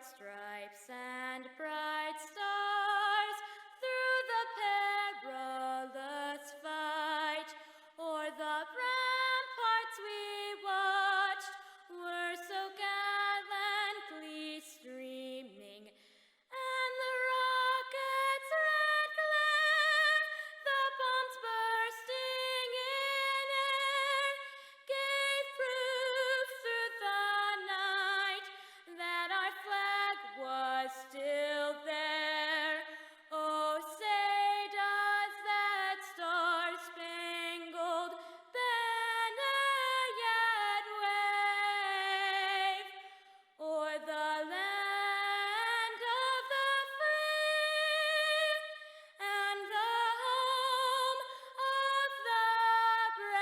stripes and bright stars through the perilous fight, o'er the ramparts we watched were so gallantly streaming, and the rockets' red glare, the bombs bursting in air, gave proof through the night that our flag was still there. Oh, say does that star-spangled banner yet wave o'er the land of the free and the home of the brave?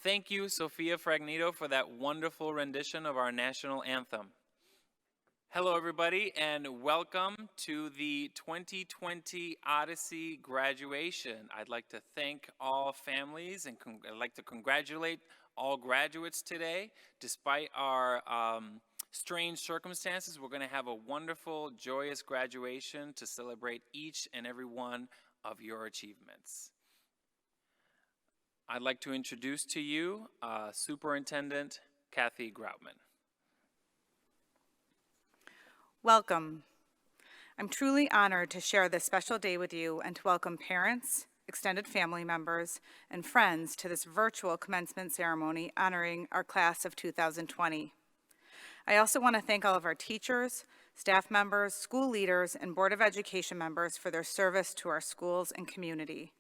Thank you, Sophia Fragnito, for that wonderful rendition of our national anthem. Hello, everybody, and welcome to the 2020 Odyssey graduation. I'd like to thank all families and I'd like to congratulate all graduates today. Despite our strange circumstances, we're going to have a wonderful, joyous graduation to celebrate each and every one of your achievements. I'd like to introduce to you Superintendent Kathy Groutman. Welcome. I'm truly honored to share this special day with you and to welcome parents, extended family members, and friends to this virtual commencement ceremony honoring our class of 2020. I also want to thank all of our teachers, staff members, school leaders, and Board of Education members for their service to our schools and community.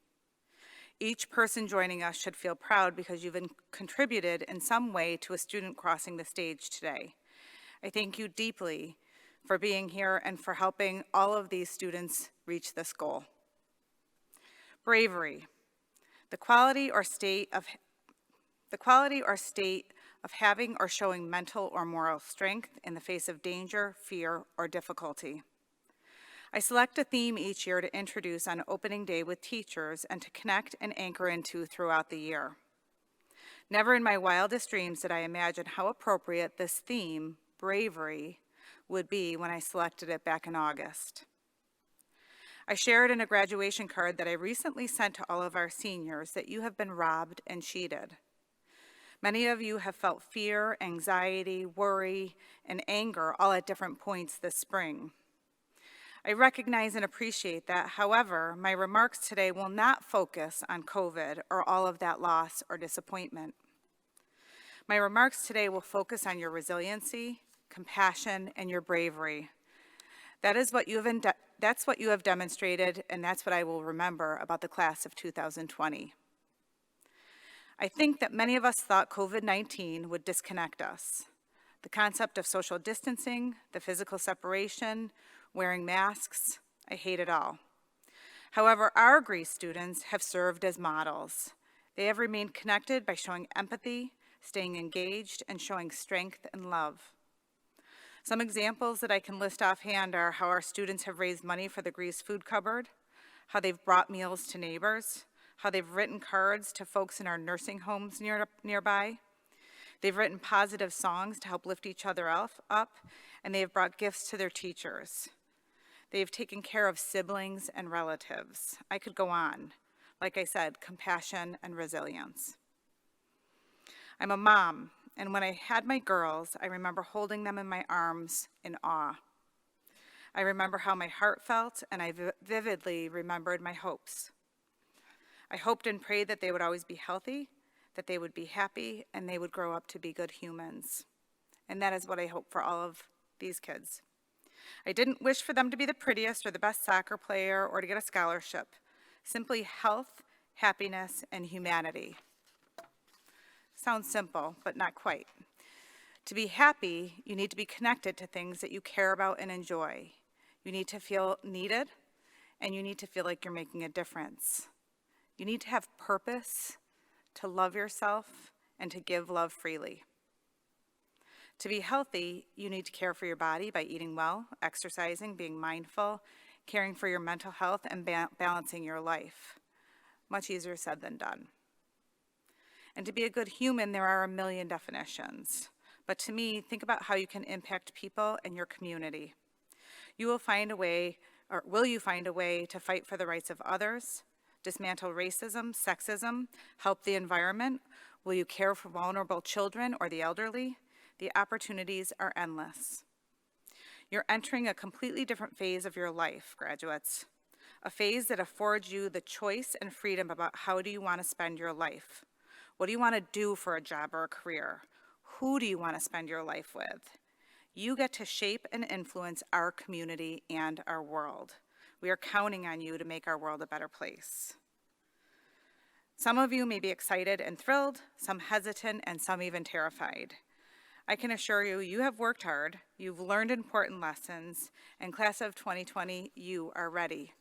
Each person joining us should feel proud because you've contributed in some way to a student crossing the stage today. I thank you deeply for being here and for helping all of these students reach this goal. Bravery, the quality or state of having or showing mental or moral strength in the face of danger, fear, or difficulty. I select a theme each year to introduce on opening day with teachers and to connect and anchor into throughout the year. Never in my wildest dreams did I imagine how appropriate this theme, bravery, would be when I selected it back in August. I shared in a graduation card that I recently sent to all of our seniors that you have been robbed and cheated. Many of you have felt fear, anxiety, worry, and anger all at different points this spring. I recognize and appreciate that. However, my remarks today will not focus on COVID or all of that loss or disappointment. My remarks today will focus on your resiliency, compassion, and your bravery. That's what you have demonstrated, and that's what I will remember about the class of 2020. I think that many of us thought COVID-19 would disconnect us. The concept of social distancing, the physical separation, wearing masks, I hate it all. However, our Greece students have served as models. They have remained connected by showing empathy, staying engaged, and showing strength and love. Some examples that I can list offhand are how our students have raised money for the Greece food cupboard, how they've brought meals to neighbors, how they've written cards to folks in our nursing homes nearby. They've written positive songs to help lift each other up, and they have brought gifts to their teachers. They have taken care of siblings and relatives. I could go on. Like I said, compassion and resilience. I'm a mom, and when I had my girls, I remember holding them in my arms in awe. I remember how my heart felt, and I vividly remembered my hopes. I hoped and prayed that they would always be healthy, that they would be happy, and they would grow up to be good humans. And that is what I hope for all of these kids. I didn't wish for them to be the prettiest or the best soccer player or to get a scholarship. Simply health, happiness, and humanity. Sounds simple, but not quite. To be happy, you need to be connected to things that you care about and enjoy. You need to feel needed, and you need to feel like you're making a difference. You need to have purpose, to love yourself, and to give love freely. To be healthy, you need to care for your body by eating well, exercising, being mindful, caring for your mental health, and balancing your life. Much easier said than done. And to be a good human, there are a million definitions. But to me, think about how you can impact people and your community. You will find a way, or will you find a way to fight for the rights of others, dismantle racism, sexism, help the environment? Will you care for vulnerable children or the elderly? The opportunities are endless. You're entering a completely different phase of your life, graduates. A phase that affords you the choice and freedom about how do you want to spend your life. What do you want to do for a job or a career? Who do you want to spend your life with? You get to shape and influence our community and our world. We are counting on you to make our world a better place. Some of you may be excited and thrilled, some hesitant, and some even terrified. I can assure you, you have worked hard, you've learned important lessons, and class of 2020, you are ready.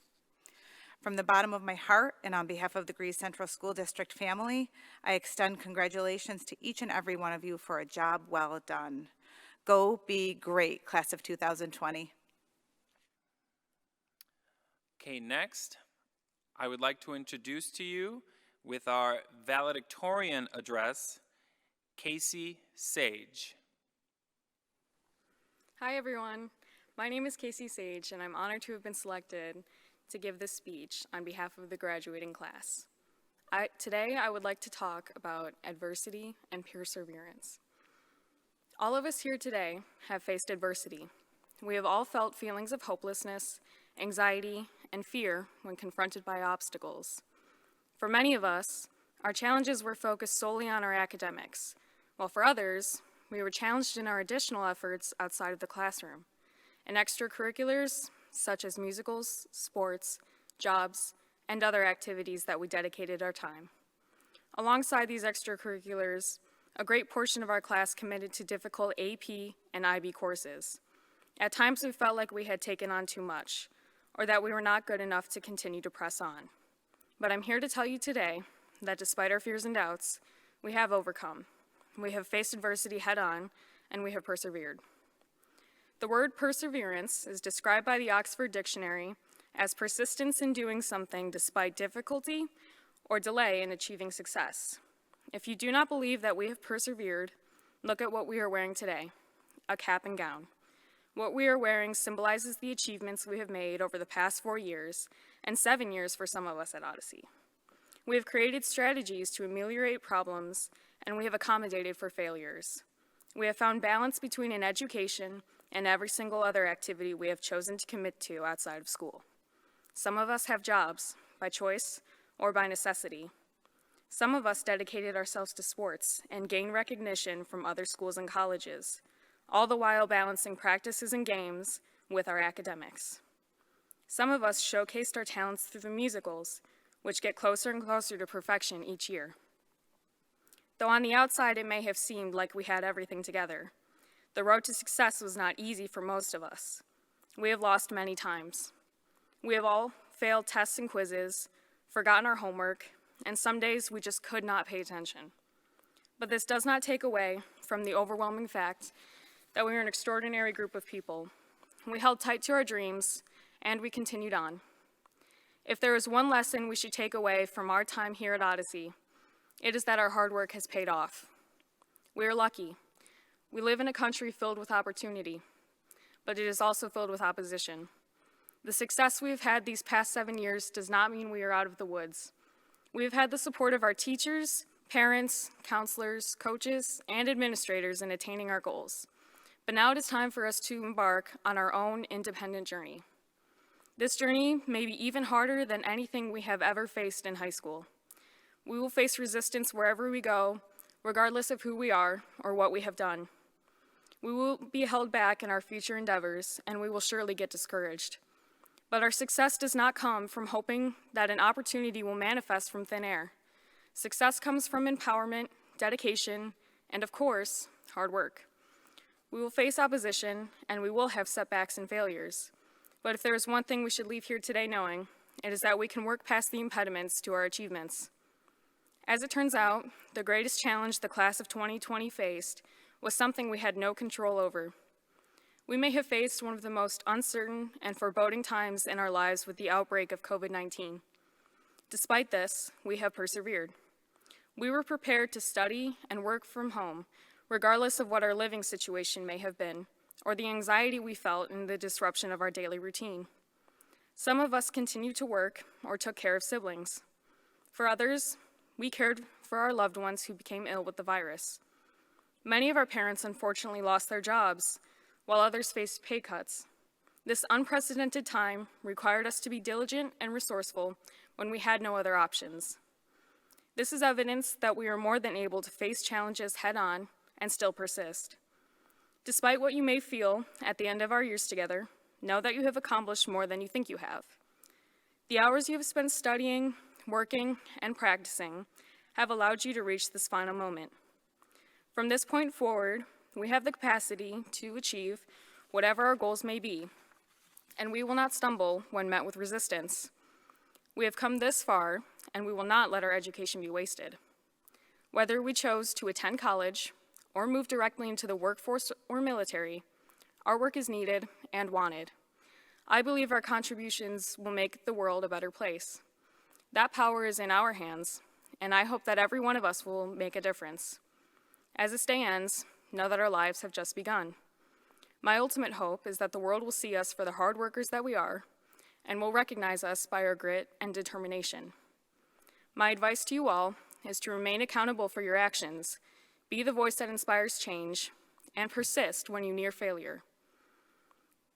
From the bottom of my heart and on behalf of the Greece Central School District family, I extend congratulations to each and every one of you for a job well done. Go be great, class of 2020. Okay, next, I would like to introduce to you with our valedictorian address, Casey Sage. Hi everyone, my name is Casey Sage and I'm honored to have been selected to give this speech on behalf of the graduating class. Today I would like to talk about adversity and perseverance. All of us here today have faced adversity. We have all felt feelings of hopelessness, anxiety, and fear when confronted by obstacles. For many of us, our challenges were focused solely on our academics, while for others, we were challenged in our additional efforts outside of the classroom, in extracurriculars such as musicals, sports, jobs, and other activities that we dedicated our time. Alongside these extracurriculars, a great portion of our class committed to difficult AP and IB courses. At times we felt like we had taken on too much, or that we were not good enough to continue to press on. But I'm here to tell you today that despite our fears and doubts, we have overcome. We have faced adversity head on, and we have persevered. The word perseverance is described by the Oxford Dictionary as persistence in doing something despite difficulty or delay in achieving success. If you do not believe that we have persevered, look at what we are wearing today, a cap and gown. What we are wearing symbolizes the achievements we have made over the past 4 years, and 7 years for some of us at Odyssey. We have created strategies to ameliorate problems, and we have accommodated for failures. We have found balance between an education and every single other activity we have chosen to commit to outside of school. Some of us have jobs, by choice or by necessity. Some of us dedicated ourselves to sports and gained recognition from other schools and colleges, all the while balancing practices and games with our academics. Some of us showcased our talents through the musicals, which get closer and closer to perfection each year. Though on the outside it may have seemed like we had everything together, the road to success was not easy for most of us. We have lost many times. We have all failed tests and quizzes, forgotten our homework, and some days we just could not pay attention. But this does not take away from the overwhelming fact that we are an extraordinary group of people. We held tight to our dreams, and we continued on. If there is one lesson we should take away from our time here at Odyssey, it is that our hard work has paid off. We are lucky. We live in a country filled with opportunity, but it is also filled with opposition. The success we have had these past 7 years does not mean we are out of the woods. We have had the support of our teachers, parents, counselors, coaches, and administrators in attaining our goals. But now it is time for us to embark on our own independent journey. This journey may be even harder than anything we have ever faced in high school. We will face resistance wherever we go, regardless of who we are or what we have done. We will be held back in our future endeavors, and we will surely get discouraged. But our success does not come from hoping that an opportunity will manifest from thin air. Success comes from empowerment, dedication, and of course, hard work. We will face opposition, and we will have setbacks and failures. But if there is one thing we should leave here today knowing, it is that we can work past the impediments to our achievements. As it turns out, the greatest challenge the class of 2020 faced was something we had no control over. We may have faced one of the most uncertain and foreboding times in our lives with the outbreak of COVID-19. Despite this, we have persevered. We were prepared to study and work from home, regardless of what our living situation may have been, or the anxiety we felt in the disruption of our daily routine. Some of us continued to work or took care of siblings. For others, we cared for our loved ones who became ill with the virus. Many of our parents unfortunately lost their jobs, while others faced pay cuts. This unprecedented time required us to be diligent and resourceful when we had no other options. This is evidence that we are more than able to face challenges head-on and still persist. Despite what you may feel at the end of our years together, know that you have accomplished more than you think you have. The hours you have spent studying, working, and practicing have allowed you to reach this final moment. From this point forward, we have the capacity to achieve whatever our goals may be, and we will not stumble when met with resistance. We have come this far, and we will not let our education be wasted. Whether we chose to attend college or move directly into the workforce or military, our work is needed and wanted. I believe our contributions will make the world a better place. That power is in our hands, and I hope that every one of us will make a difference. As this day ends, know that our lives have just begun. My ultimate hope is that the world will see us for the hard workers that we are, and will recognize us by our grit and determination. My advice to you all is to remain accountable for your actions, be the voice that inspires change, and persist when you near failure.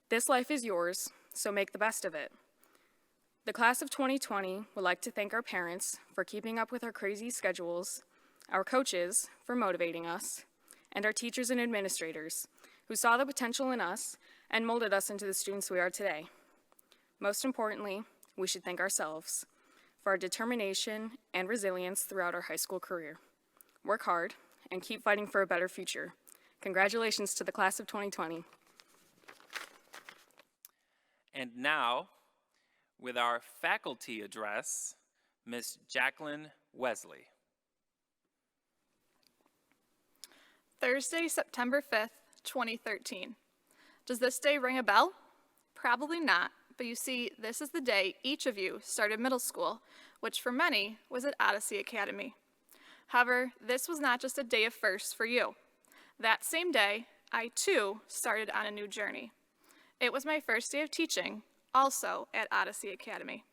This life is yours, so make the best of it. The class of 2020 would like to thank our parents for keeping up with our crazy schedules, our coaches for motivating us, and our teachers and administrators who saw the potential in us and molded us into the students we are today. Most importantly, we should thank ourselves for our determination and resilience throughout our high school career. Work hard and keep fighting for a better future. Congratulations to the class of 2020. And now, with our faculty address, Ms. Jacqueline Wesley. Thursday, September 5th, 2013. Does this day ring a bell? Probably not, but you see, this is the day each of you started middle school, which for many was at Odyssey Academy. However, this was not just a day of firsts for you. That same day, I too started on a new journey. It was my first day of teaching, also at Odyssey Academy.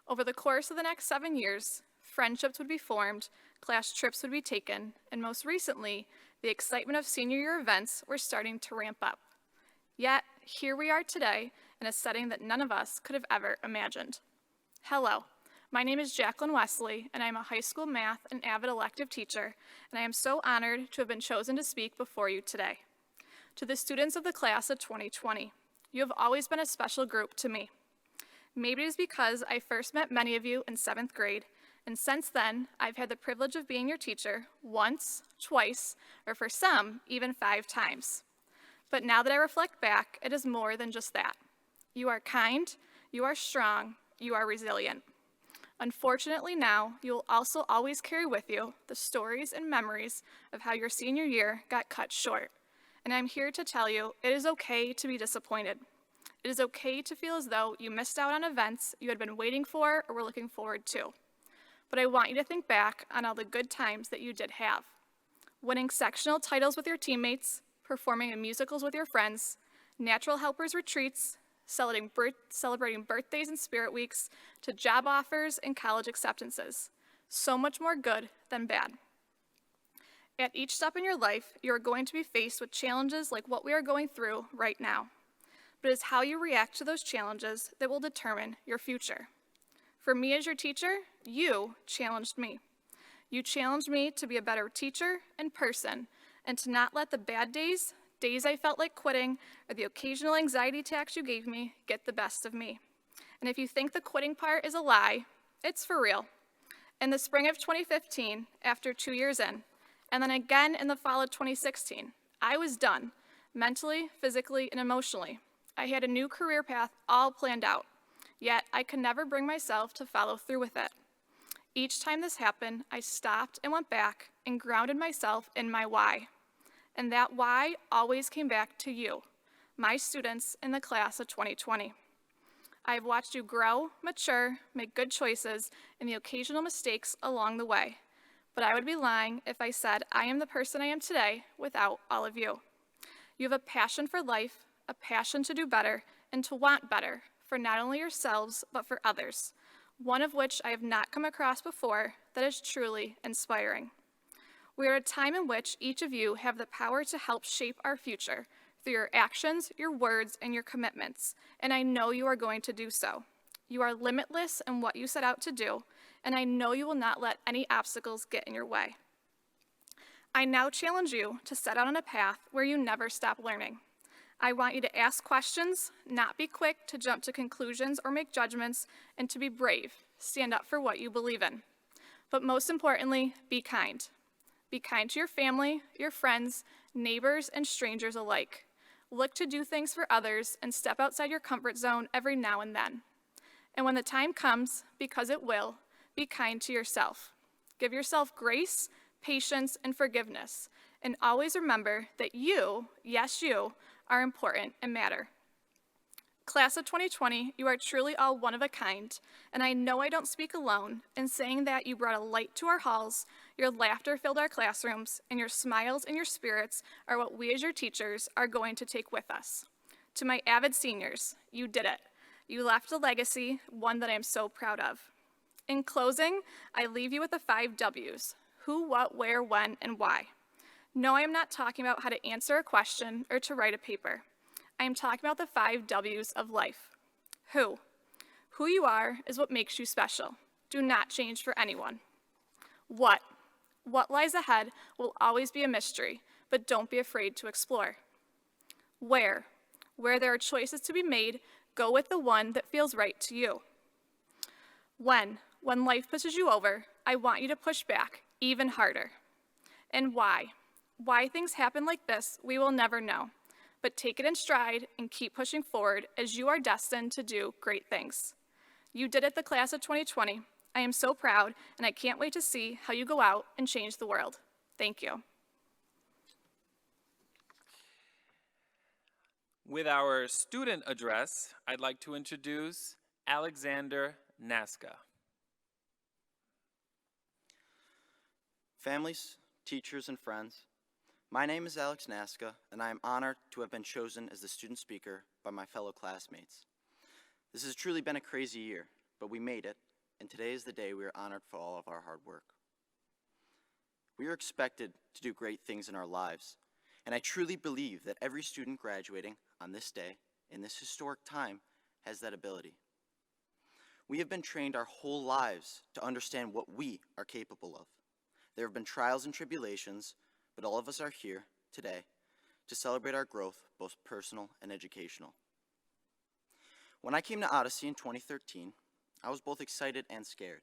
Over the course of the next 7 years, friendships would be formed, class trips would be taken, and most recently, the excitement of senior year events were starting to ramp up. Yet, here we are today in a setting that none of us could have ever imagined. Hello, my name is Jacqueline Wesley, and I am a high school math and avid elective teacher, and I am so honored to have been chosen to speak before you today. To the students of the class of 2020, you have always been a special group to me. Maybe it is because I first met many of you in 7th grade, and since then, I've had the privilege of being your teacher once, twice, or for some, even 5 times. But now that I reflect back, it is more than just that. You are kind, you are strong, you are resilient. Unfortunately now, you will also always carry with you the stories and memories of how your senior year got cut short. And I'm here to tell you, it is okay to be disappointed. It is okay to feel as though you missed out on events you had been waiting for or were looking forward to. But I want you to think back on all the good times that you did have. Winning sectional titles with your teammates, performing in musicals with your friends, natural helpers retreats, celebrating birthdays and spirit weeks, to job offers and college acceptances. So much more good than bad. At each step in your life, you are going to be faced with challenges like what we are going through right now. But it is how you react to those challenges that will determine your future. For me as your teacher, you challenged me. You challenged me to be a better teacher and person, and to not let the bad days I felt like quitting, or the occasional anxiety attacks you gave me get the best of me. And if you think the quitting part is a lie, it's for real. In the spring of 2015, after 2 years in, and then again in the fall of 2016, I was done, mentally, physically, and emotionally. I had a new career path all planned out, yet I could never bring myself to follow through with it. Each time this happened, I stopped and went back and grounded myself in my why. And that why always came back to you, my students in the class of 2020. I have watched you grow, mature, make good choices, and the occasional mistakes along the way. But I would be lying if I said I am the person I am today without all of you. You have a passion for life, a passion to do better, and to want better for not only yourselves, but for others, one of which I have not come across before that is truly inspiring. We are at a time in which each of you have the power to help shape our future through your actions, your words, and your commitments, and I know you are going to do so. You are limitless in what you set out to do, and I know you will not let any obstacles get in your way. I now challenge you to set out on a path where you never stop learning. I want you to ask questions, not be quick to jump to conclusions or make judgments, and to be brave. Stand up for what you believe in. But most importantly, be kind. Be kind to your family, your friends, neighbors, and strangers alike. Look to do things for others and step outside your comfort zone every now and then. And when the time comes, because it will, be kind to yourself. Give yourself grace, patience, and forgiveness. And always remember that you, yes you, are important and matter. Class of 2020, you are truly all one of a kind, and I know I don't speak alone in saying that you brought a light to our halls, your laughter filled our classrooms, and your smiles and your spirits are what we as your teachers are going to take with us. To my avid seniors, you did it. You left a legacy, one that I am so proud of. In closing, I leave you with the 5 W's: who, what, where, when, and why. No, I am not talking about how to answer a question or to write a paper. I am talking about the 5 W's of life. Who? Who you are is what makes you special. Do not change for anyone. What? What lies ahead will always be a mystery, but don't be afraid to explore. Where? Where there are choices to be made, go with the one that feels right to you. When life pushes you over, I want you to push back even harder. And why? Why things happen like this, we will never know. But take it in stride and keep pushing forward as you are destined to do great things. You did it, the class of 2020. I am so proud, and I can't wait to see how you go out and change the world. Thank you. With our student address, I'd like to introduce Alexander Naska. Families, teachers, and friends, my name is Alex Naska, and I am honored to have been chosen as the student speaker by my fellow classmates. This has truly been a crazy year, but we made it, and today is the day we are honored for all of our hard work. We are expected to do great things in our lives, and I truly believe that every student graduating on this day, in this historic time, has that ability. We have been trained our whole lives to understand what we are capable of. There have been trials and tribulations, but all of us are here today to celebrate our growth, both personal and educational. When I came to Odyssey in 2013, I was both excited and scared.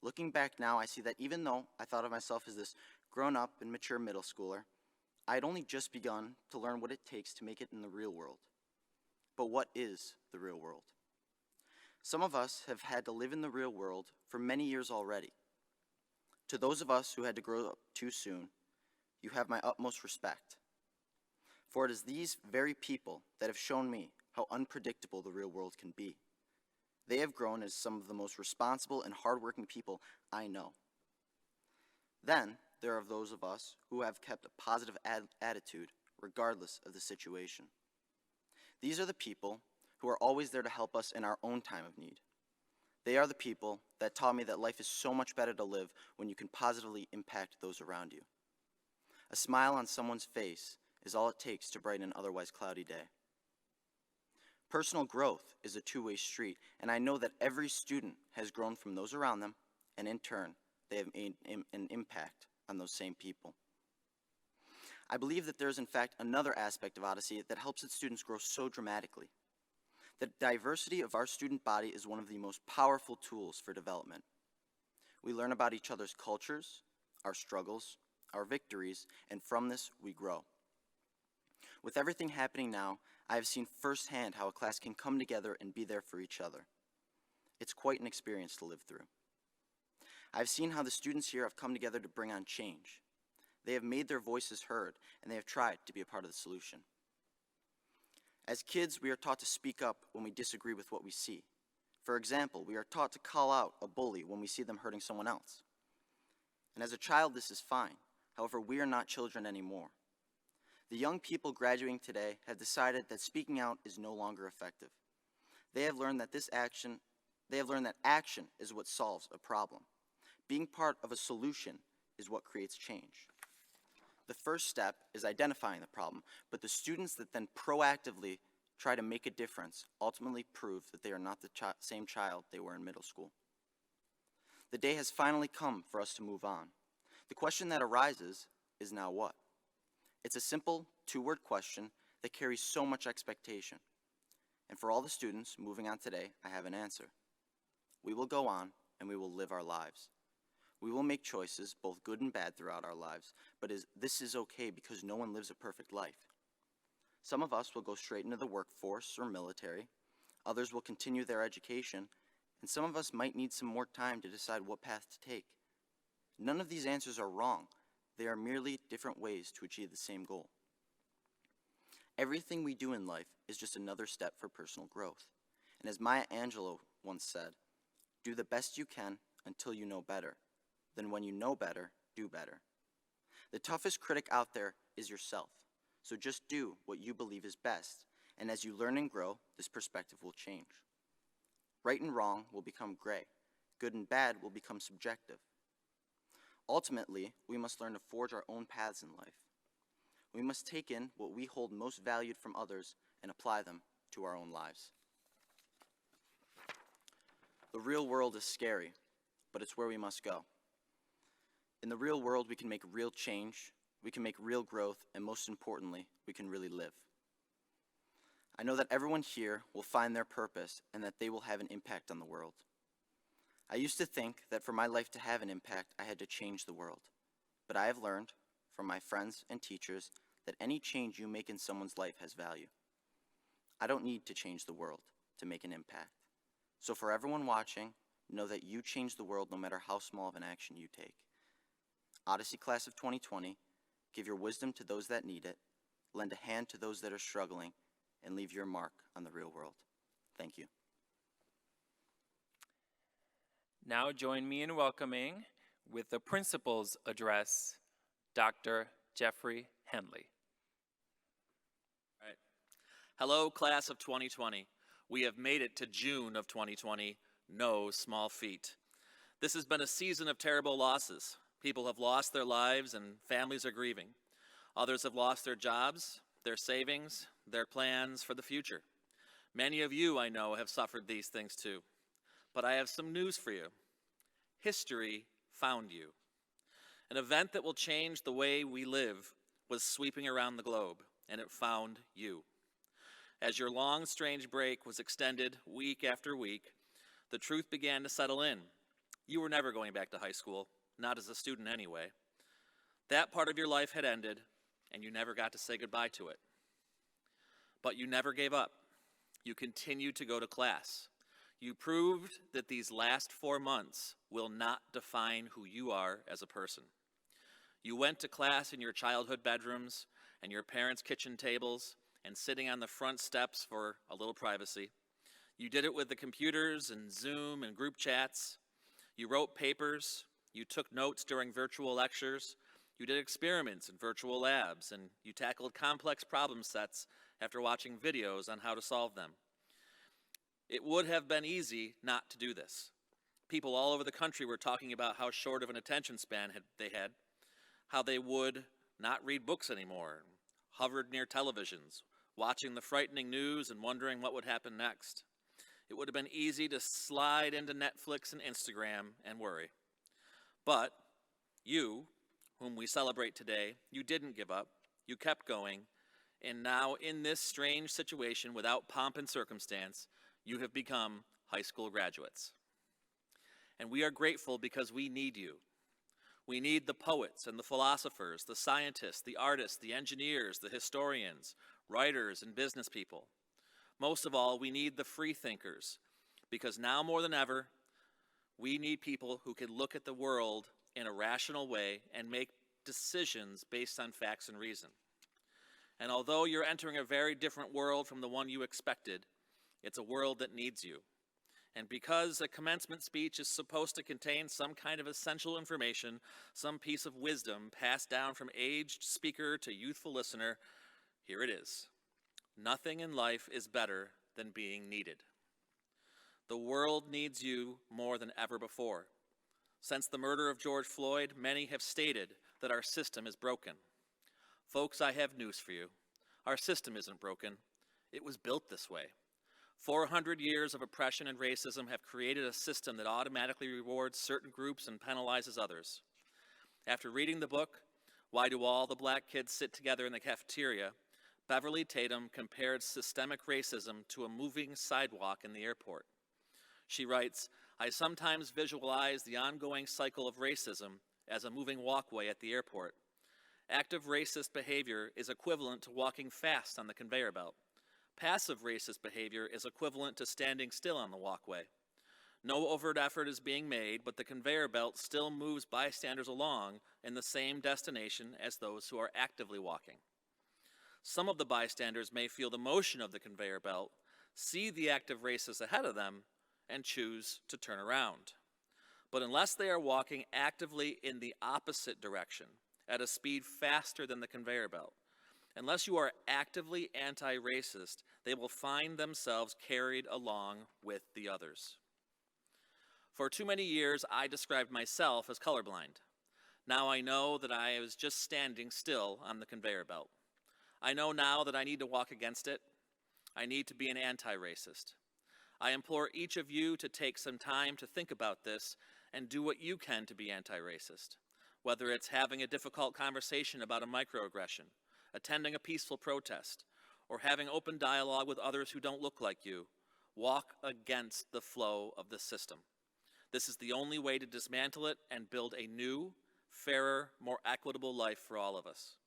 Looking back now, I see that even though I thought of myself as this grown-up and mature middle schooler, I had only just begun to learn what it takes to make it in the real world. But what is the real world? Some of us have had to live in the real world for many years already. To those of us who had to grow up too soon, you have my utmost respect. For it is these very people that have shown me how unpredictable the real world can be. They have grown as some of the most responsible and hardworking people I know. Then, there are those of us who have kept a positive attitude regardless of the situation. These are the people who are always there to help us in our own time of need. They are the people that taught me that life is so much better to live when you can positively impact those around you. A smile on someone's face is all it takes to brighten an otherwise cloudy day. Personal growth is a two-way street, and I know that every student has grown from those around them, and in turn, they have made an impact on those same people. I believe that there is in fact another aspect of Odyssey that helps its students grow so dramatically. The diversity of our student body is one of the most powerful tools for development. We learn about each other's cultures, our struggles, our victories, and from this, we grow. With everything happening now, I have seen firsthand how a class can come together and be there for each other. It's quite an experience to live through. I've seen how the students here have come together to bring on change. They have made their voices heard, and they have tried to be a part of the solution. As kids, we are taught to speak up when we disagree with what we see. For example, we are taught to call out a bully when we see them hurting someone else. And as a child, this is fine. However, we are not children anymore. The young people graduating today have decided that speaking out is no longer effective. They have learned that action is what solves a problem. Being part of a solution is what creates change. The first step is identifying the problem, but the students that then proactively try to make a difference ultimately prove that they are not the same child they were in middle school. The day has finally come for us to move on. The question that arises is now what? It's a simple two-word question that carries so much expectation. And for all the students moving on today, I have an answer. We will go on and we will live our lives. We will make choices, both good and bad, throughout our lives, but this is okay because no one lives a perfect life. Some of us will go straight into the workforce or military, others will continue their education, and some of us might need some more time to decide what path to take. None of these answers are wrong. They are merely different ways to achieve the same goal. Everything we do in life is just another step for personal growth. And as Maya Angelou once said, do the best you can until you know better. Then when you know better, do better. The toughest critic out there is yourself. So just do what you believe is best. And as you learn and grow, this perspective will change. Right and wrong will become gray. Good and bad will become subjective. Ultimately, we must learn to forge our own paths in life. We must take in what we hold most valued from others and apply them to our own lives. The real world is scary, but it's where we must go. In the real world, we can make real change, we can make real growth, and most importantly, we can really live. I know that everyone here will find their purpose and that they will have an impact on the world. I used to think that for my life to have an impact, I had to change the world. But I have learned from my friends and teachers that any change you make in someone's life has value. I don't need to change the world to make an impact. So for everyone watching, know that you change the world no matter how small of an action you take. Odyssey Class of 2020, give your wisdom to those that need it, lend a hand to those that are struggling, and leave your mark on the real world. Thank you. Now join me in welcoming, with the principal's address, Dr. Jeffrey Henley. All right. Hello, class of 2020. We have made it to June of 2020. No small feat. This has been a season of terrible losses. People have lost their lives and families are grieving. Others have lost their jobs, their savings, their plans for the future. Many of you, I know, have suffered these things too. But I have some news for you. History found you. An event that will change the way we live was sweeping around the globe, and it found you. As your long, strange break was extended week after week, the truth began to settle in. You were never going back to high school, not as a student anyway. That part of your life had ended, and you never got to say goodbye to it. But you never gave up. You continued to go to class. You proved that these last 4 months will not define who you are as a person. You went to class in your childhood bedrooms and your parents' kitchen tables, and sitting on the front steps for a little privacy. You did it with the computers and Zoom and group chats. You wrote papers. You took notes during virtual lectures. You did experiments in virtual labs, and you tackled complex problem sets after watching videos on how to solve them. It would have been easy not to do this. People all over the country were talking about how short of an attention span they had, how they would not read books anymore, hovered near televisions, watching the frightening news and wondering what would happen next. It would have been easy to slide into Netflix and Instagram and worry. But you, whom we celebrate today, you didn't give up. You kept going. And now in this strange situation, without pomp and circumstance, you have become high school graduates. And we are grateful because we need you. We need the poets and the philosophers, the scientists, the artists, the engineers, the historians, writers, and business people. Most of all, we need the free thinkers, because now more than ever, we need people who can look at the world in a rational way and make decisions based on facts and reason. And although you're entering a very different world from the one you expected, it's a world that needs you. And because a commencement speech is supposed to contain some kind of essential information, some piece of wisdom passed down from aged speaker to youthful listener, here it is. Nothing in life is better than being needed. The world needs you more than ever before. Since the murder of George Floyd, many have stated that our system is broken. Folks, I have news for you. Our system isn't broken. It was built this way. 400 years of oppression and racism have created a system that automatically rewards certain groups and penalizes others. After reading the book, Why Do All the Black Kids Sit Together in the Cafeteria?, Beverly Tatum compared systemic racism to a moving sidewalk in the airport. She writes, I sometimes visualize the ongoing cycle of racism as a moving walkway at the airport. Active racist behavior is equivalent to walking fast on the conveyor belt. Passive racist behavior is equivalent to standing still on the walkway. No overt effort is being made, but the conveyor belt still moves bystanders along in the same destination as those who are actively walking. Some of the bystanders may feel the motion of the conveyor belt, see the active racist ahead of them, and choose to turn around. But unless they are walking actively in the opposite direction, at a speed faster than the conveyor belt, unless you are actively anti-racist, they will find themselves carried along with the others. For too many years, I described myself as colorblind. Now I know that I was just standing still on the conveyor belt. I know now that I need to walk against it. I need to be an anti-racist. I implore each of you to take some time to think about this and do what you can to be anti-racist, whether it's having a difficult conversation about a microaggression, attending a peaceful protest, or having open dialogue with others who don't look like you. Walk against the flow of the system. This is the only way to dismantle it and build a new, fairer, more equitable life for all of us.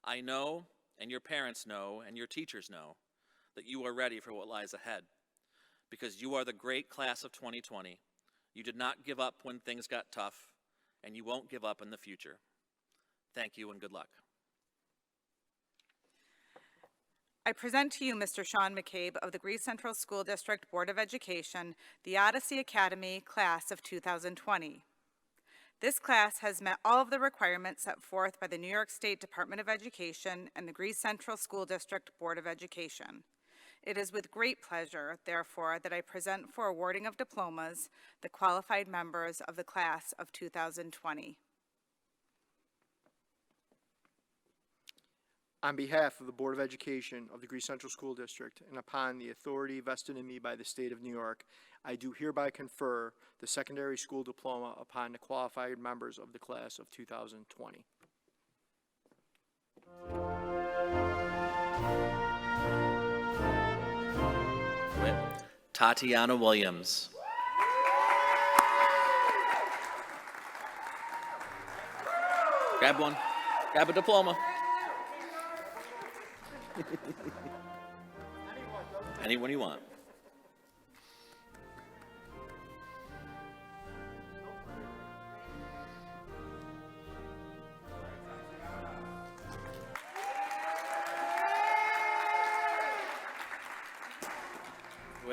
I know, and your parents know, and your teachers know, that you are ready for what lies ahead, because you are the great class of 2020. You did not give up when things got tough, and you won't give up in the future. Thank you and good luck. I present to you Mr. Sean McCabe of the Greece Central School District Board of Education, the Odyssey Academy class of 2020. This class has met all of the requirements set forth by the New York State Department of Education and the Greece Central School District Board of Education. It is with great pleasure, therefore, that I present for awarding of diplomas the qualified members of the class of 2020. On behalf of the Board of Education of the Greece Central School District and upon the authority vested in me by the State of New York, I do hereby confer the secondary school diploma upon the qualified members of the class of 2020. Tatiana Williams. Grab one. Grab a diploma. Anyone you want.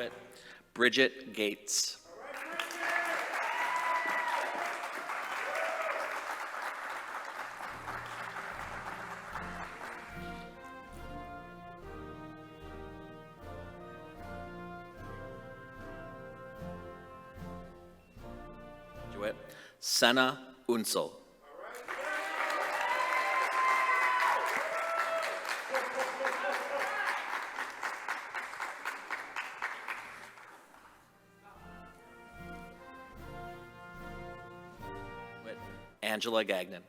Graduate, Bridget Gates. Graduate, Senna Unsel. Angela Gagnon.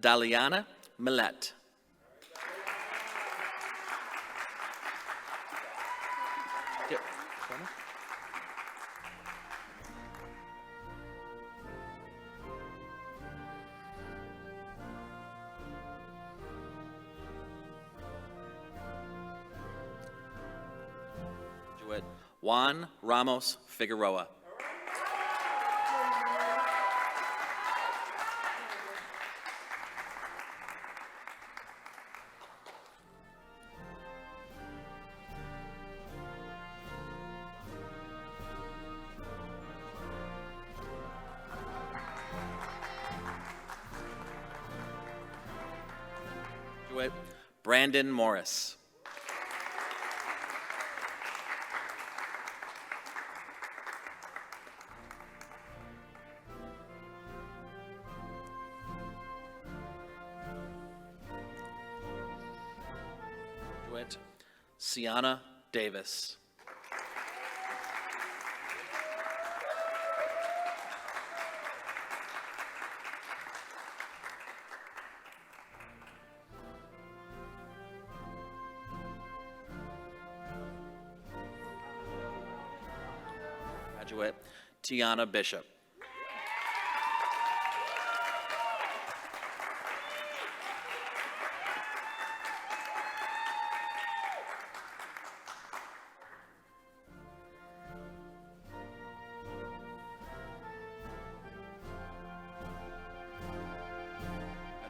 Daliana Millet. Yep. Juan Ramos Figueroa. Brandon Morris. Sienna Davis. Graduate, Tiana Bishop.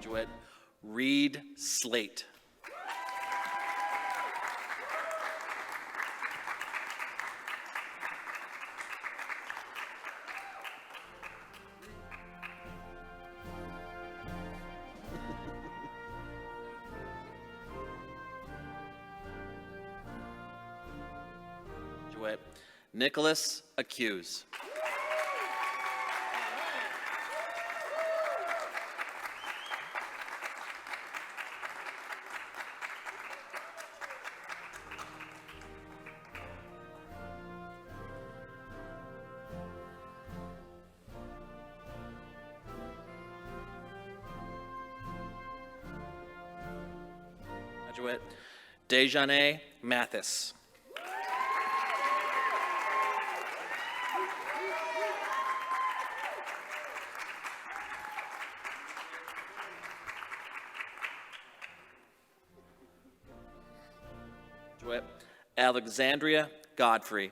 Graduate, Reed Slate. Graduate, Nicholas Accuse. Graduate, Dejane Mathis. Graduate, Alexandria Godfrey.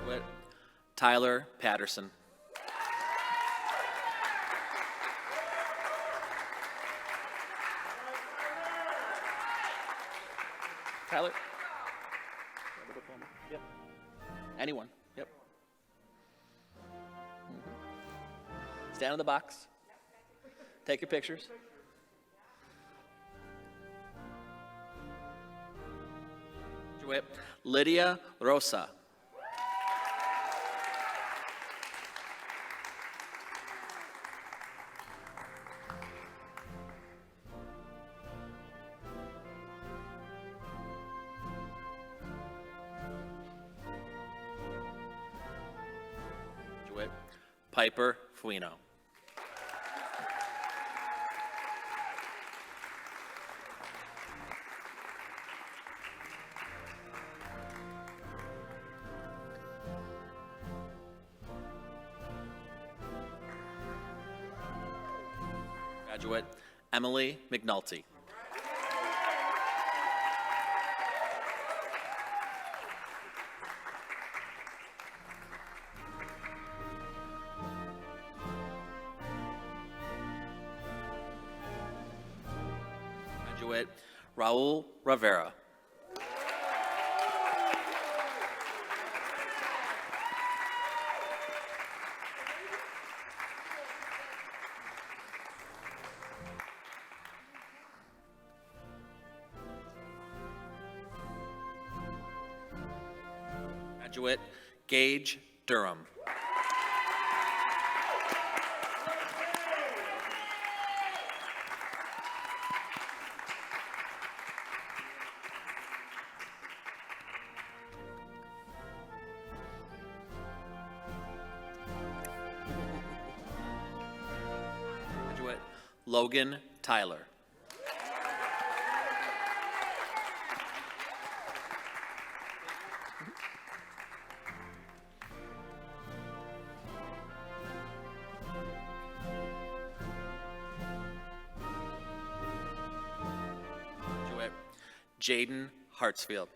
Graduate, Tyler Patterson. Tyler? Yep. Anyone? Yep. Stand in the box. Take your pictures. Graduate, Lydia Rosa. Graduate, Piper Fuino. Graduate Emily McNulty. Graduate Raul Rivera. Graduate Gage Durham. Graduate Logan Tyler. Graduate Jaden Hartsfield.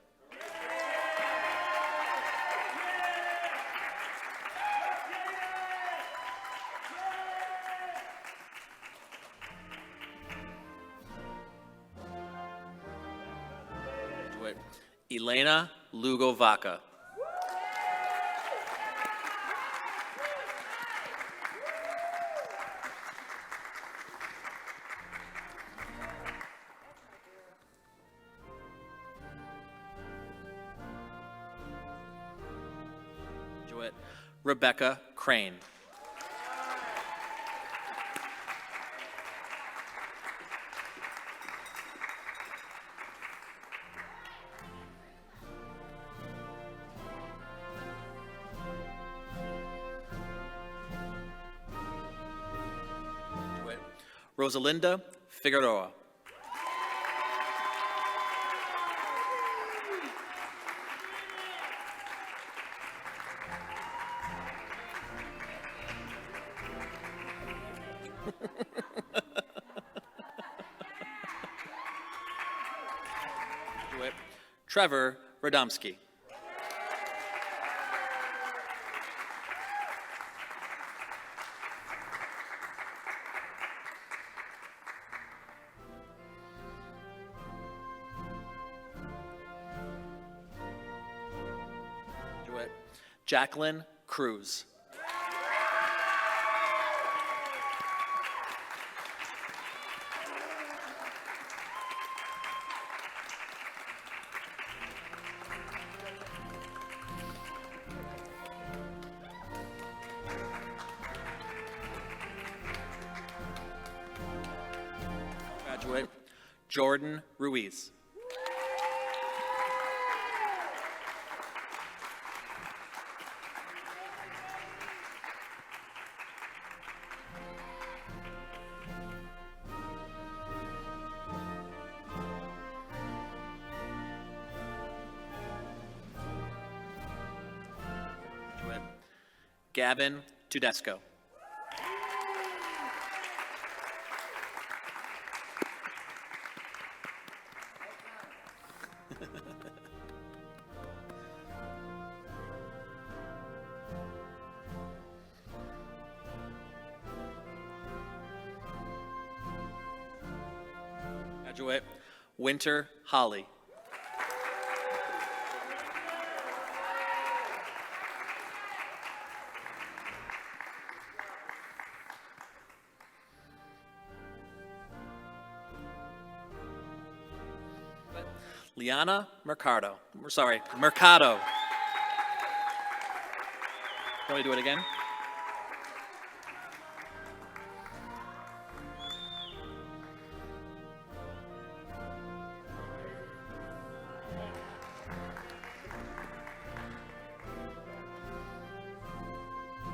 Graduate Elena Lugovaca. Graduate Rebecca Crane. Graduate Rosalinda Figueroa. Graduate Trevor Radomski. Graduate Jacqueline Cruz. Graduate Jordan Ruiz. Graduate Gavin Tudesco. Graduate Winter Holly. Liana Mercado. Mercado. Can we do it again?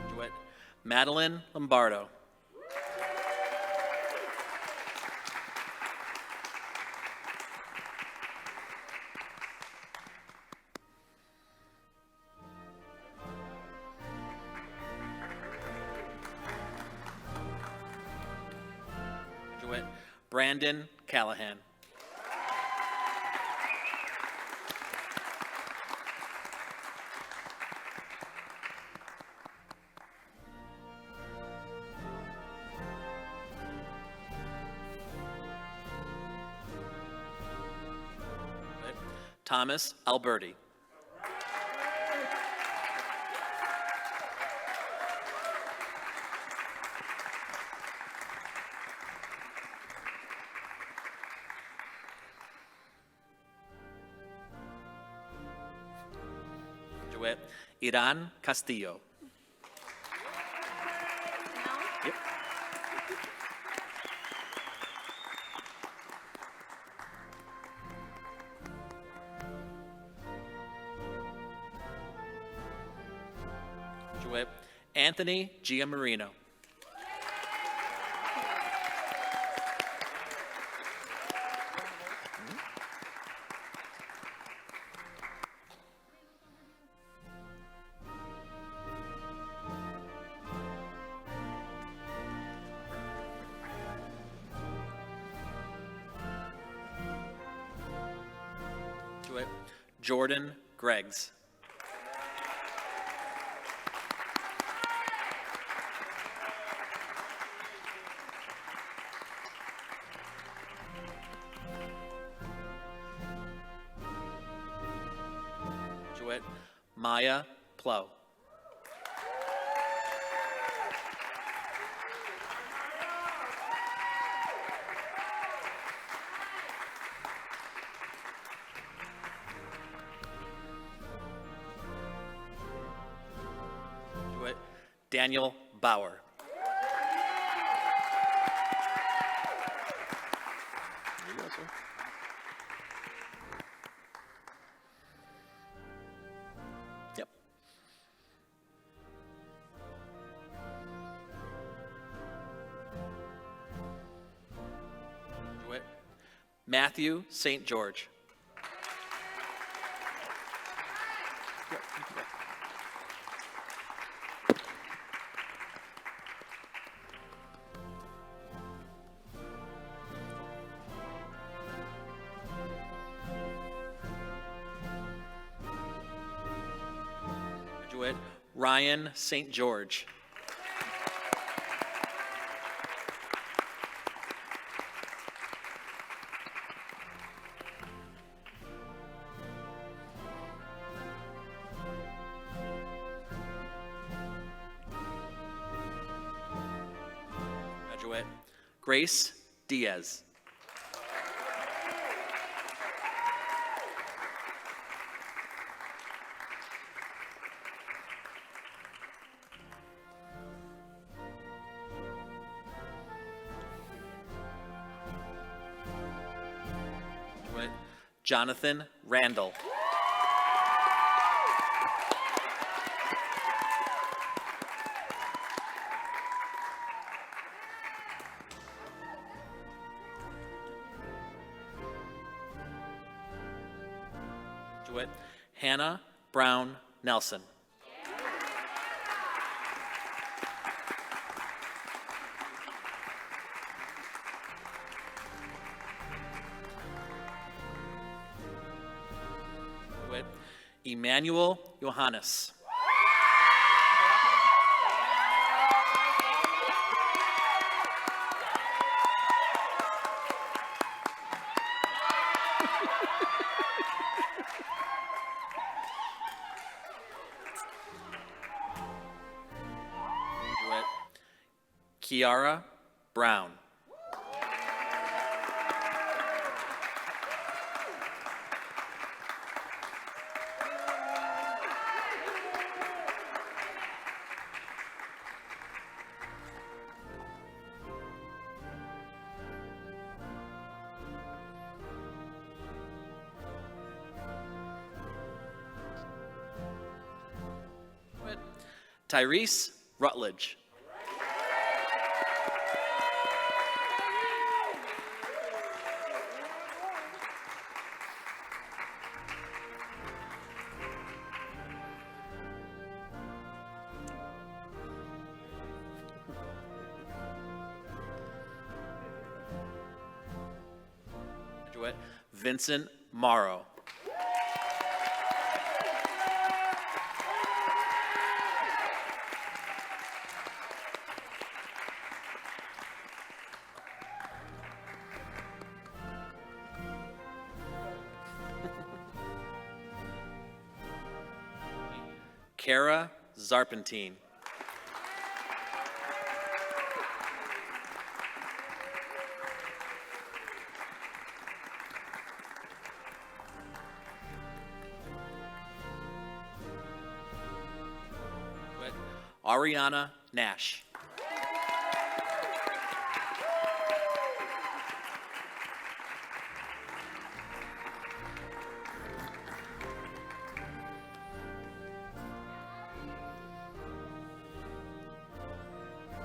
Graduate Madeline Lombardo. Graduate Brandon Callahan. Thomas Alberti. Graduate Iran Castillo. Yep. Graduate Anthony Giamarino. Graduate Jordan Greggs. Graduate Maya Plow. Graduate Daniel Bauer. There you go, sir. Yep. Graduate Matthew St. George. Yep, you can go. Graduate Ryan St. George. Graduate Grace Diaz. Graduate Jonathan Randall. Graduate Hannah Brown Nelson. Graduate Emmanuel Johannes. Graduate Kiara Brown. Graduate Tyrese Rutledge. Graduate Vincent Morrow. Kara Zarpentine. Ariana Nash.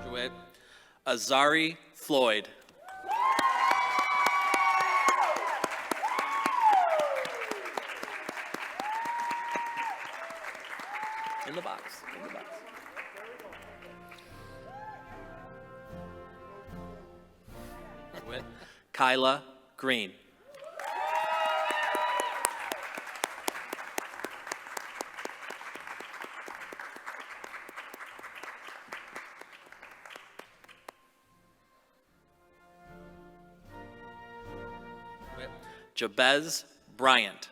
Graduate Azari Floyd. In the box. In the box. Graduate Kyla Green. Jabez Bryant.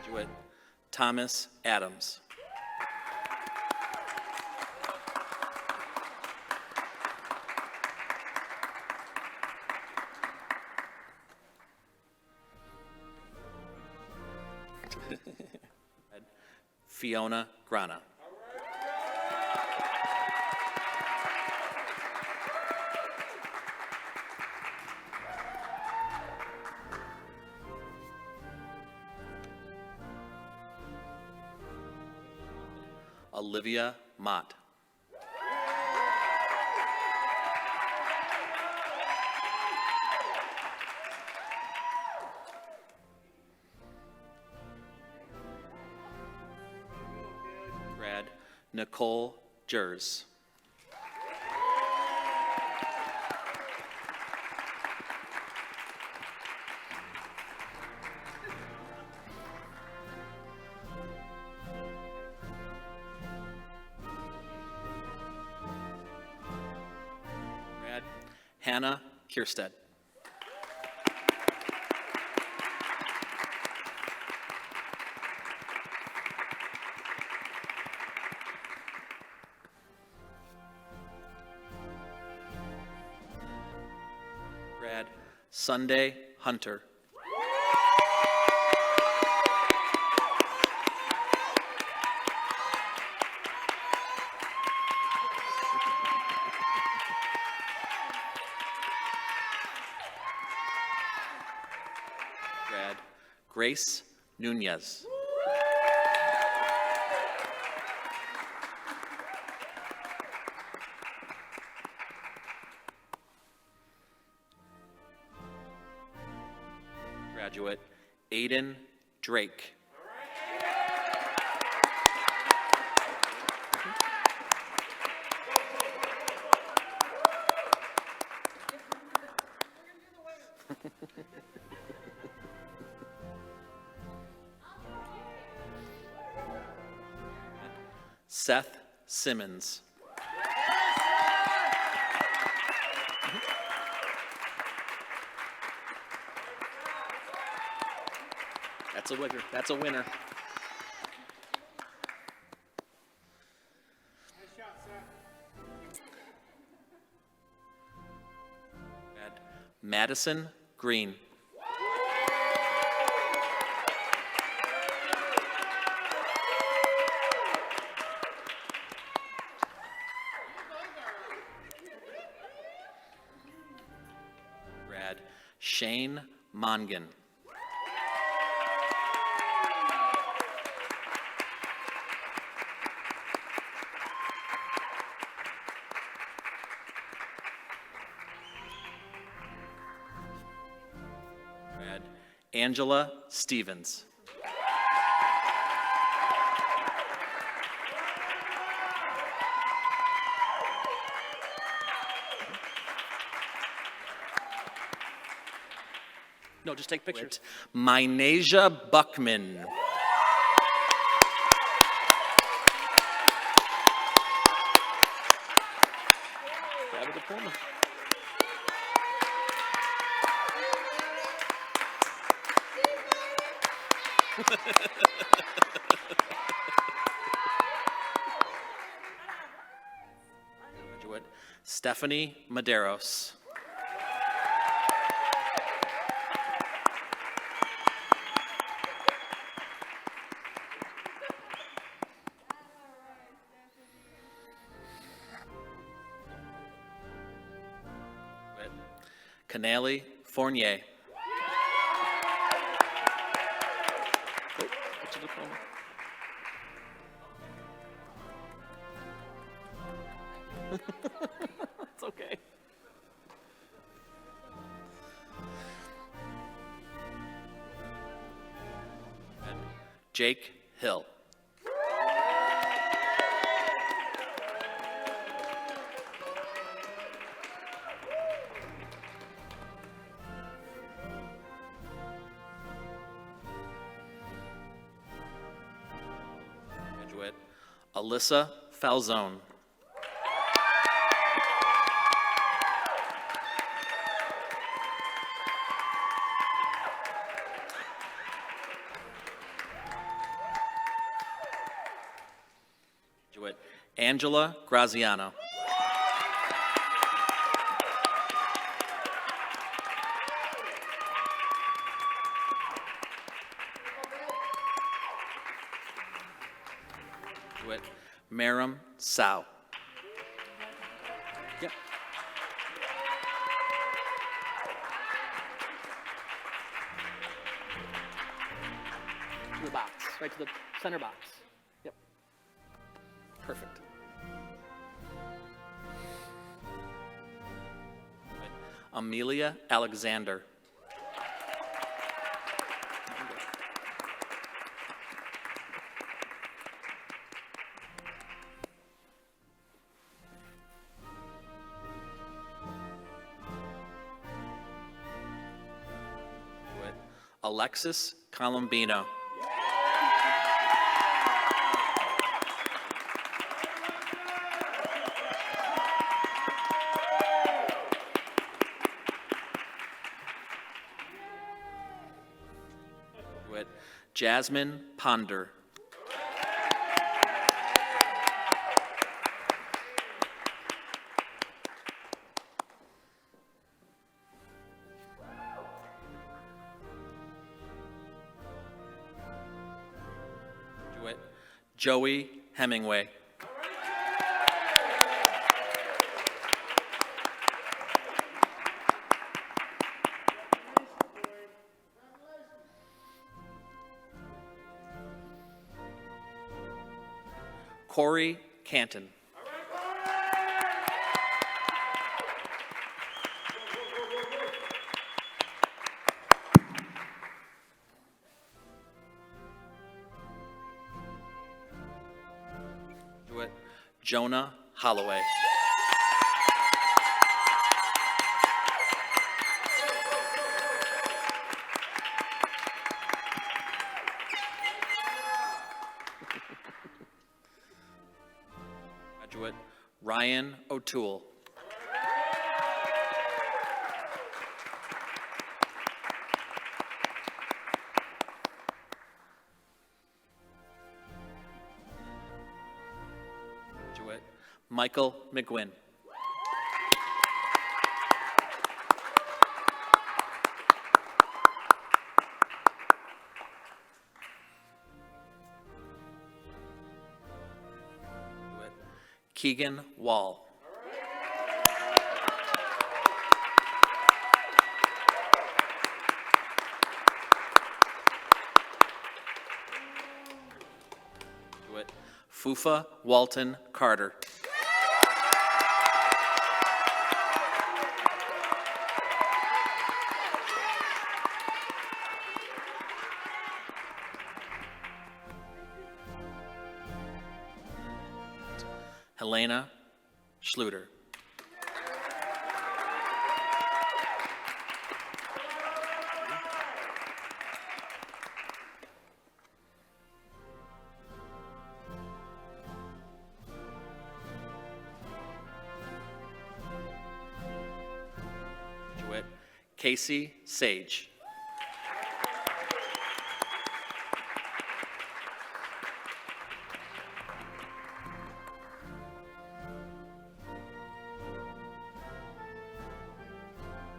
Graduate Thomas Adams. Fiona Grana. Olivia Mott. Grad Nicole Jers. Grad Hannah Kierstead. Grad Sunday Hunter. Grad Grace Nunez. Graduate Aiden Drake. Seth Simmons. That's a winner. That's a winner. Madison Green. Grad Shane Mongan. Angela Stevens. No, just take pictures. Minasia Buckman. Grab a diploma. Graduate Stephanie Maderos. Canali Fournier. Get your diploma. It's okay. Jake Hill. Graduate Alyssa Falzone. Graduate Angela Graziano. Graduate Maram Sao. Yep. To the box, right to the center box. Yep. Perfect. Amelia Alexander. Alexis Colombino. With Jasmine Ponder. With Joey Hemingway. Corey Canton. Graduate Jonah Holloway. Graduate Ryan O'Toole. Graduate Michael McGuinn. Graduate Keegan Wall. Graduate Fufa Walton Carter. Elena Schluter. Graduate Casey Sage.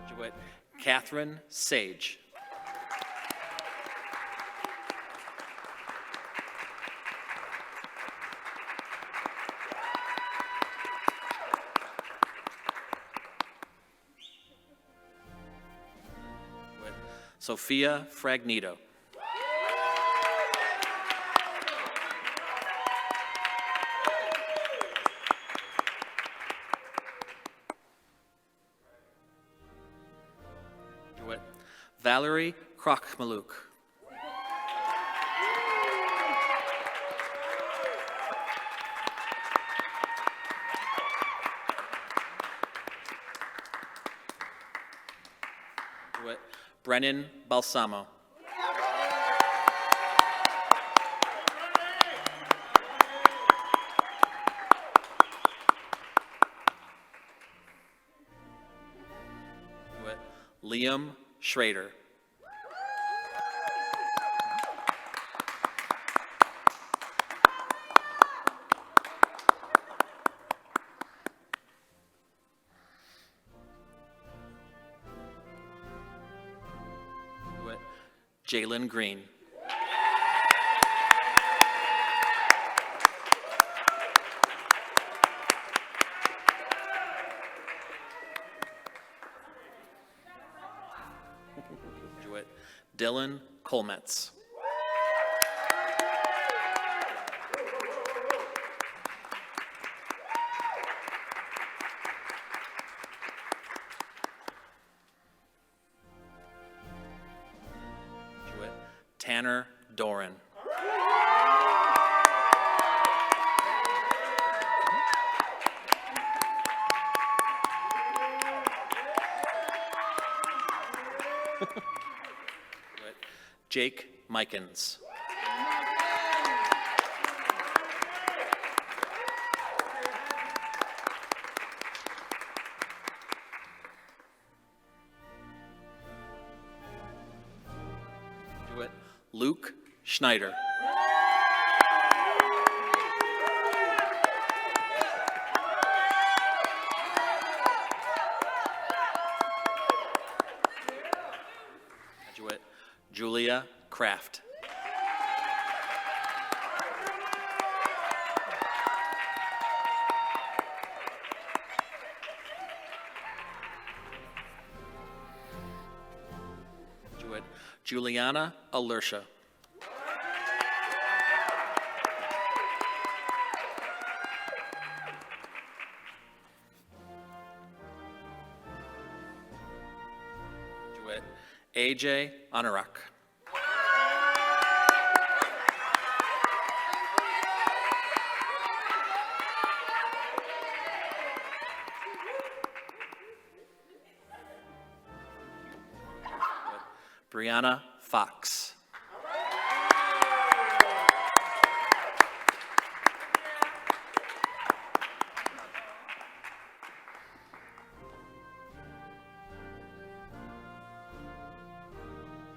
Graduate Catherine Sage. Graduate Sophia Fragnito. Graduate Valerie Krochmaluk. Graduate Brennan Balsamo. Graduate Liam Schrader. Graduate Jalen Green. Graduate Dylan Colmetz. Graduate Tanner Doran. Graduate Jake Mikens. Graduate Luke Schneider. Graduate Julia Kraft. Graduate Juliana Alertia. Graduate AJ Anorak. Brianna Fox.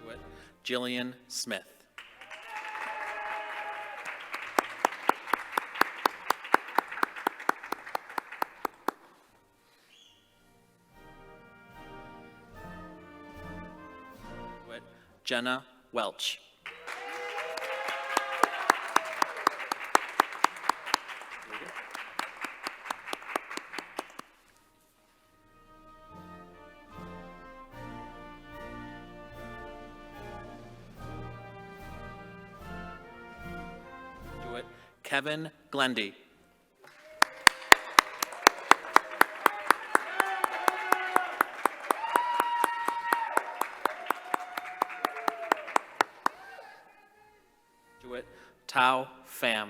Graduate Jillian Smith. Graduate Jenna Welch. Graduate Kevin Glendy. Graduate Tao Pham.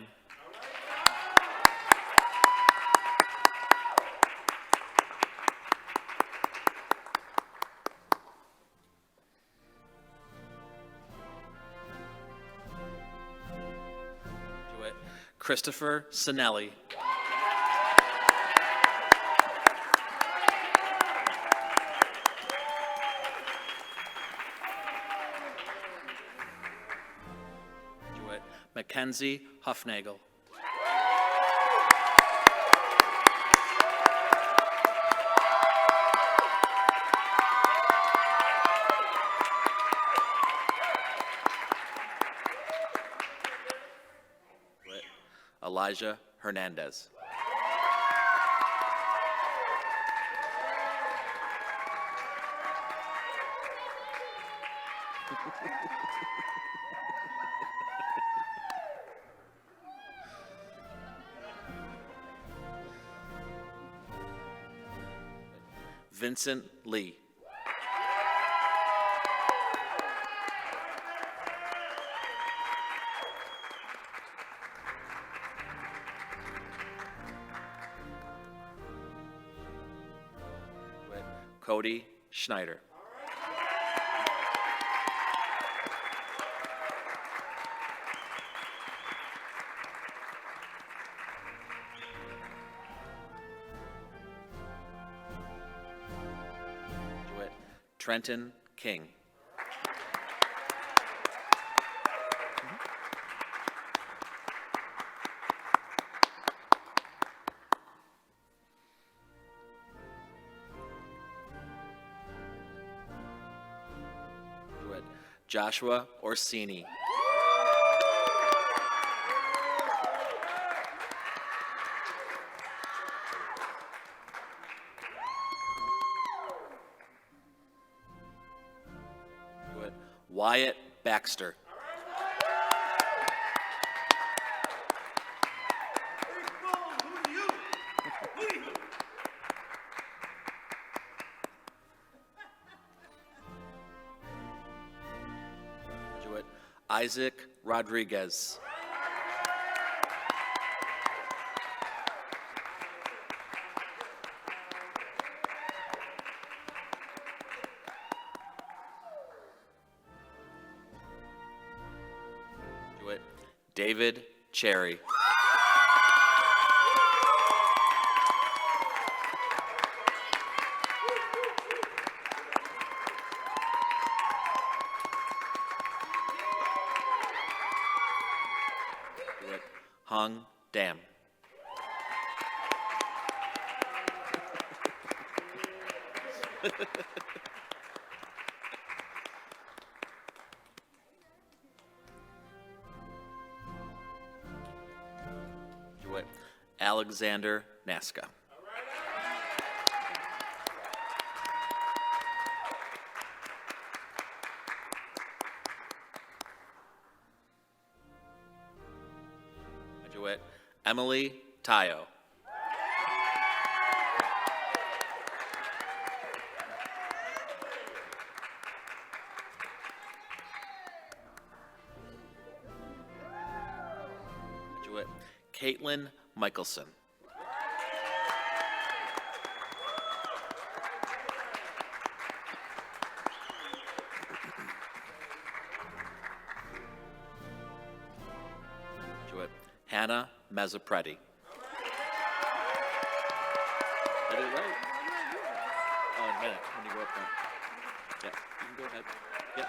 Christopher Sinelli. Graduate Mackenzie Huffnagel. Elijah Hernandez. Vincent Lee. Cody Schneider. Graduate Trenton King. Joshua Orsini. Wyatt Baxter. Isaac Rodriguez. David Cherry. Hung Dam. Alexander Nasca. Graduate Emily Tayo. Graduate Caitlin Michelson. Graduate Hannah Mazzapretti. I did it right. Oh, in a minute, when you go up front. Yeah, you can go ahead. Yeah.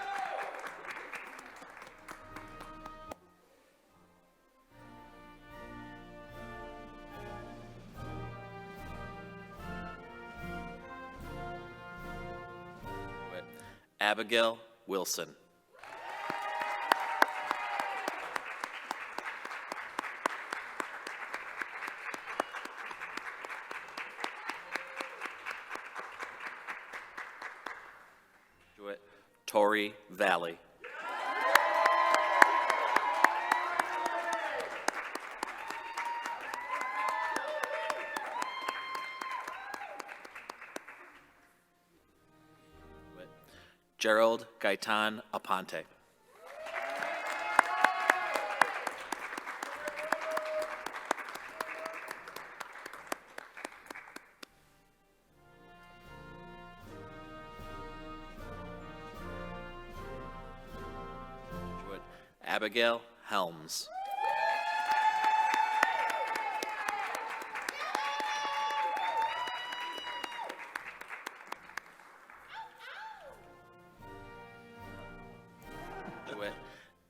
Abigail Wilson. Tori Valley. Gerald Gaitan Aponte. Abigail Helms.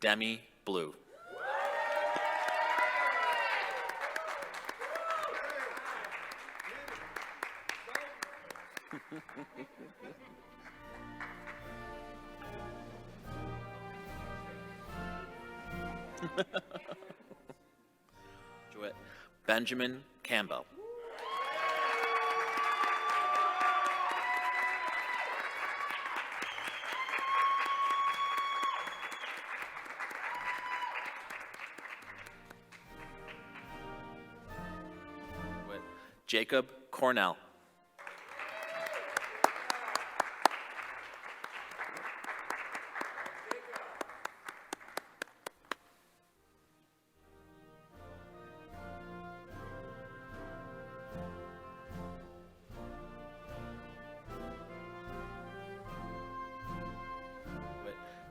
Demi Blue. Benjamin Campbell. Jacob Cornell.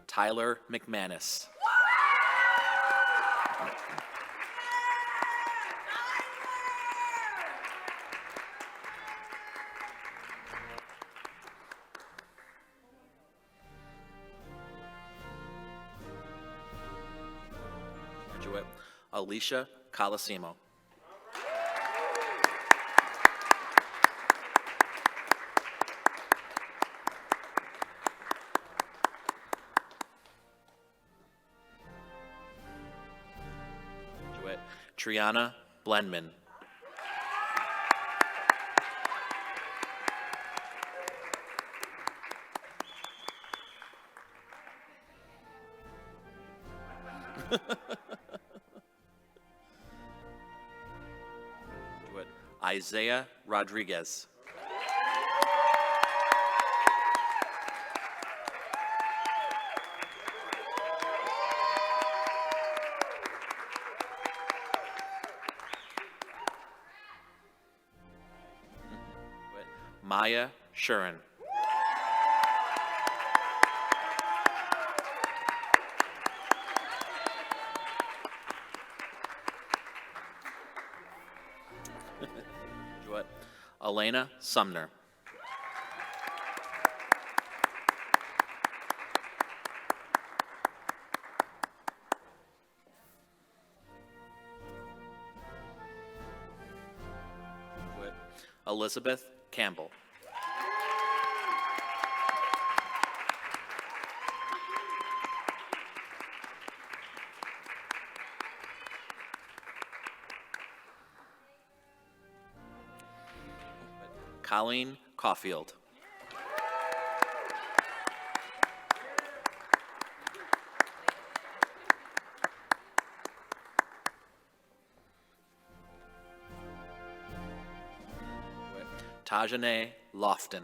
Tyler McManus. Graduate Alicia Colosimo. Graduate Triana Blenman. Isaiah Rodriguez. Maya Shurin. Elena Sumner. Elizabeth Campbell. Colleen Caulfield. Tajane Lofton.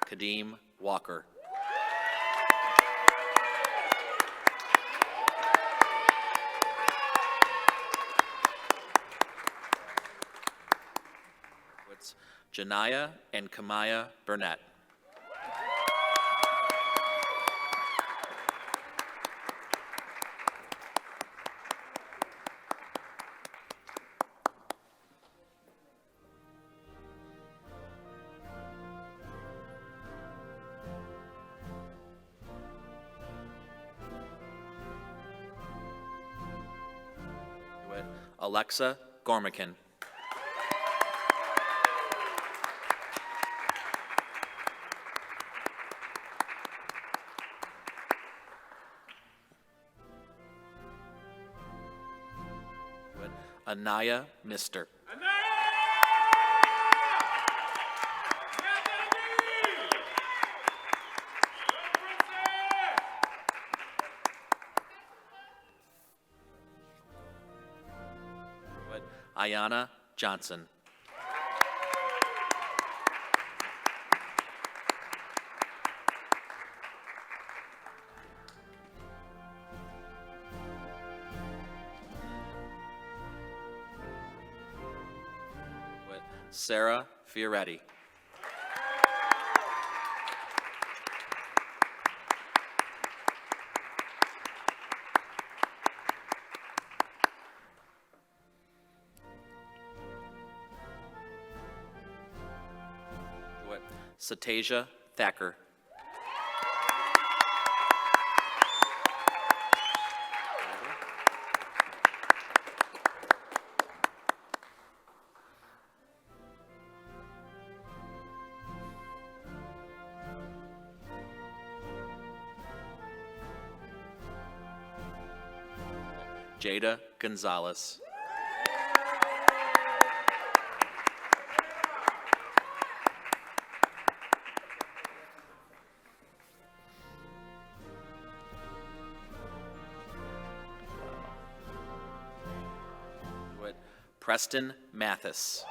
Kadeem Walker. Janaya and Kamaya Burnett. Alexa Gormican. Anaya Mister. Ayana Johnson. Sarah Fioretti. Satasia Thacker. Jada Gonzalez. Preston Mathis.